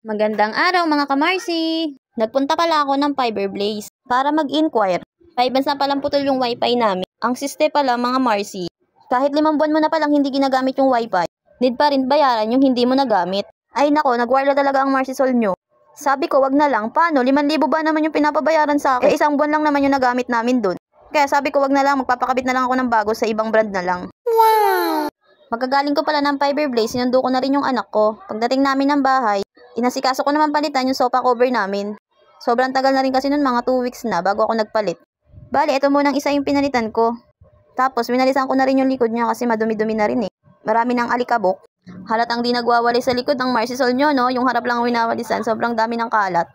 Magandang araw mga kamarsi! Nagpunta pala ako ng Fiberblaze para mag-inquire. 5 months na palang putol yung wifi namin. Ang siste pala mga marsi, kahit 5 buwan mo na palang hindi ginagamit yung wifi, need pa rin bayaran yung hindi mo nagamit. Ay nako, nagwarla talaga ang marsisol nyo. Sabi ko wag na lang, paano? 5,000 ba naman yung pinapabayaran sa akin? 1 buwan lang naman yung nagamit namin dun. Kaya sabi ko wag na lang, magpapakabit na lang ako ng bago sa ibang brand na lang. Wow! Magkagaling ko pala ng Fiberblaze, sinundo ko na rin yung anak ko. Pagdating namin ng bahay, inasikaso ko naman palitan yung sofa cover namin. Sobrang tagal na rin kasi nun, mga 2 weeks na bago ako nagpalit. Bali, ito munang isa yung pinalitan ko. Tapos, winalisan ko na rin yung likod niya kasi madumi-dumi na rin eh. Marami ng alikabok. Halatang di nagwawali sa likod ng marsisol nyo, no? Yung harap lang ang winawalisan, sobrang dami ng kalat.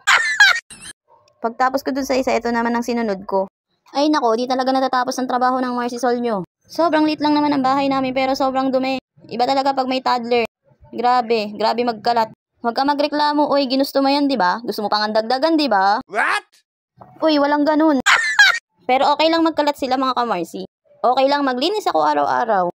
Pagtapos ko dun sa isa, ito naman ang sinunod ko. Ay nako, di talaga natatapos ang trabaho ng marsisol nyo. Sobrang liit lang naman ang bahay namin pero sobrang dumi. Iba talaga pag may toddler. Grabe magkalat. Huwag ka magreklamo, uy, ginusto mo yan, di ba? Gusto mo pang dagdagan, di ba? What? Uy, walang ganun. Pero okay lang magkalat sila mga kamarsi. Okay lang maglinis ako araw-araw.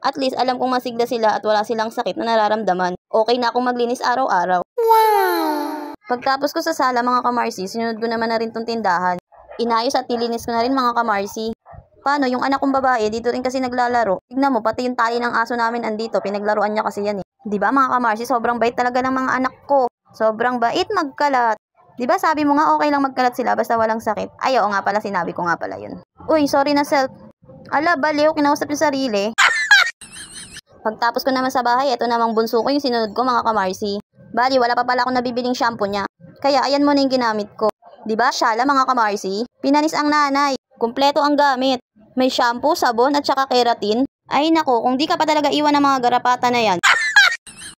At least alam kong masigla sila at wala silang sakit na nararamdaman. Okay na akong maglinis araw-araw. Wow! Pagtapos ko sa sala mga kamarsi, sinunod ko naman na rin tong tindahan. Inayos at nilinis ko na rin mga kamarsi. Paano, yung anak kong babae, dito rin kasi naglalaro. Tignan mo, pati yung tali ng aso namin andito, pinaglaruan niya kasi yan eh. Diba mga kamarsi, sobrang bait talaga ng mga anak ko. Sobrang bait magkalat. Diba sabi mo nga okay lang magkalat sila basta walang sakit. Ay, oo nga pala, sinabi ko nga pala yun. Uy, sorry na self. Ala, baliw, kinausap yung sarili. Pagtapos ko naman sa bahay, ito namang bunso ko yung sinunod ko mga kamarsi. Bali, wala pa pala akong nabibiling shampoo niya. Kaya ayan mo na yung ginamit ko. Diba, Shala mga kamarsi? Pinanis ang nanay. Kumpleto ang gamit. May shampoo, sabon, at saka keratin. Ay nako, kung di ka pa talaga iwan ng mga garapata na yan.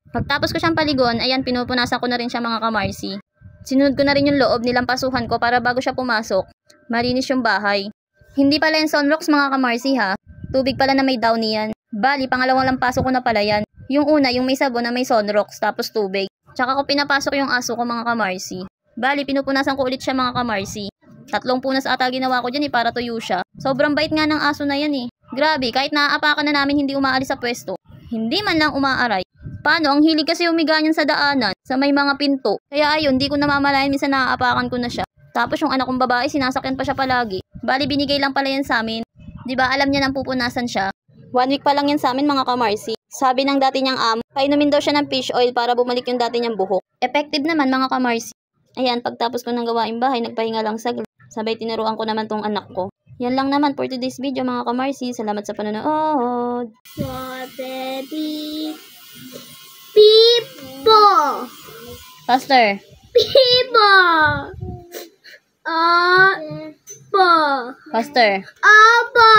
Pagtapos ko siyang paligon, ayan, pinupunasan ko na rin siya mga kamarsi. Sinunod ko na rin yung loob nilang pasuhan ko para bago siya pumasok, malinis yung bahay. Hindi pala yung sunrocks mga kamarsi ha. Tubig pala na may downy yan. Bali, pangalawang lang pasok ko na pala yan. Yung una, yung may sabon na may sunrocks, tapos tubig. Tsaka ko pinapasok yung aso ko mga kamarsi. Bali, pinupunasan ko ulit siya mga kamarsi. 3 punas ata ginawa ko dyan para tuyo siya. Sobrang bait nga ng aso na yan eh. Grabe, kahit naaapakan na namin hindi umaalis sa pwesto. Hindi man lang umaaray. Paano? Ang hilig kasi umiga niyan sa daanan, sa may mga pinto. Kaya ayun, di ko namamalayan, minsan naaapakan ko na siya. Tapos yung anak kong babae, sinasakyan pa siya palagi. Bali, binigay lang pala yan sa amin. Diba alam niya nang pupunasan siya? 1 week pa lang yan sa amin mga kamarsi. Sabi ng dati niyang amo, painumin daw siya ng fish oil para bumalik yung dati niyang buhok. Effective naman mga kamarsi. Ayan, pagtapos ko ng gawaing bahay, nagpahinga lang saglit. Sabay tinuruan ko naman tong anak ko. Yan lang naman for today's video mga kamarsi. Salamat sa panonood. People. Faster. People. Faster. Apa.